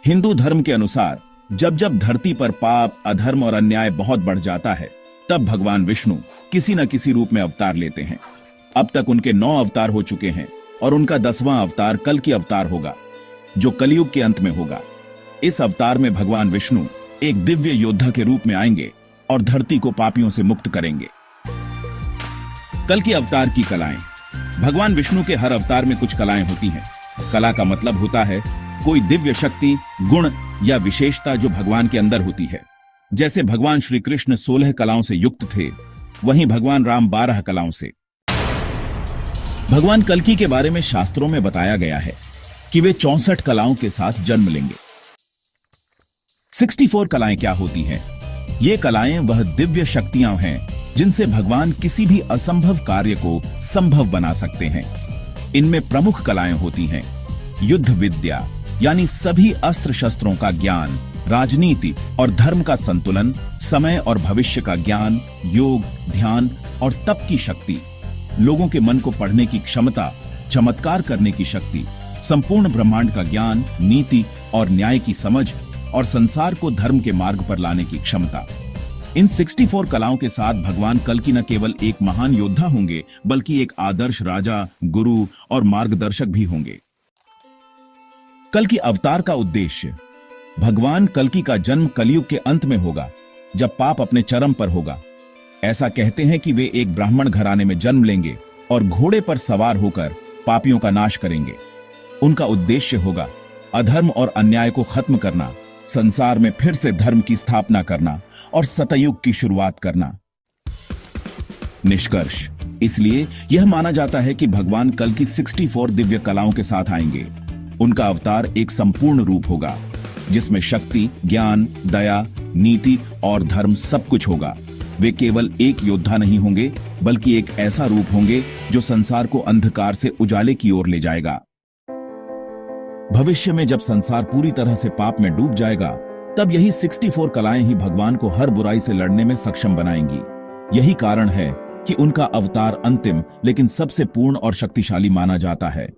हिंदू धर्म के अनुसार जब जब धरती पर पाप, अधर्म और अन्याय बहुत बढ़ जाता है, तब भगवान विष्णु किसी न किसी रूप में अवतार लेते हैं। अब तक उनके 9 अवतार हो चुके हैं और उनका 10वां अवतार कल्कि अवतार होगा, जो कलयुग के अंत में होगा। इस अवतार में भगवान विष्णु एक दिव्य योद्धा के रूप में आएंगे और धरती को पापियों से मुक्त करेंगे। कल्कि अवतार की कलाएं। भगवान विष्णु के हर अवतार में कुछ कलाएं होती हैं। कला का मतलब होता है कोई दिव्य शक्ति, गुण या विशेषता जो भगवान के अंदर होती है। जैसे भगवान श्री कृष्ण 16 कलाओं से युक्त थे, वहीं भगवान राम 12 कलाओं से। भगवान कल्कि के बारे में शास्त्रों में बताया गया है कि वे 64 कलाओं के साथ जन्म लेंगे। 64 कलाएं क्या होती हैं? ये कलाएं वह दिव्य शक्तियां हैं जिनसे भगवान किसी भी असंभव कार्य को संभव बना सकते हैं। इनमें प्रमुख कलाएं होती हैं युद्ध विद्या, यानी सभी अस्त्र शस्त्रों का ज्ञान, राजनीति और धर्म का संतुलन, समय और भविष्य का ज्ञान, योग, ध्यान और तप की शक्ति, लोगों के मन को पढ़ने की क्षमता, चमत्कार करने की शक्ति, संपूर्ण ब्रह्मांड का ज्ञान, नीति और न्याय की समझ और संसार को धर्म के मार्ग पर लाने की क्षमता। इन 64 कलाओं के साथ भगवान कल्कि न केवल एक महान योद्धा होंगे, बल्कि एक आदर्श राजा, गुरु और मार्गदर्शक भी होंगे। कल्कि अवतार का उद्देश्य। भगवान कल्कि का जन्म कलयुग के अंत में होगा, जब पाप अपने चरम पर होगा। ऐसा कहते हैं कि वे एक ब्राह्मण घराने में जन्म लेंगे और घोड़े पर सवार होकर पापियों का नाश करेंगे। उनका उद्देश्य होगा अधर्म और अन्याय को खत्म करना, संसार में फिर से धर्म की स्थापना करना और सतयुग की शुरुआत करना। निष्कर्ष। इसलिए यह माना जाता है कि भगवान कल्कि 64 दिव्य कलाओं के साथ आएंगे। उनका अवतार एक संपूर्ण रूप होगा, जिसमें शक्ति, ज्ञान, दया, नीति और धर्म सब कुछ होगा। वे केवल एक योद्धा नहीं होंगे, बल्कि एक ऐसा रूप होंगे जो संसार को अंधकार से उजाले की ओर ले जाएगा। भविष्य में जब संसार पूरी तरह से पाप में डूब जाएगा, तब यही 64 कलाएं ही भगवान को हर बुराई से लड़ने में सक्षम बनाएंगी। यही कारण है कि उनका अवतार अंतिम लेकिन सबसे पूर्ण और शक्तिशाली माना जाता है।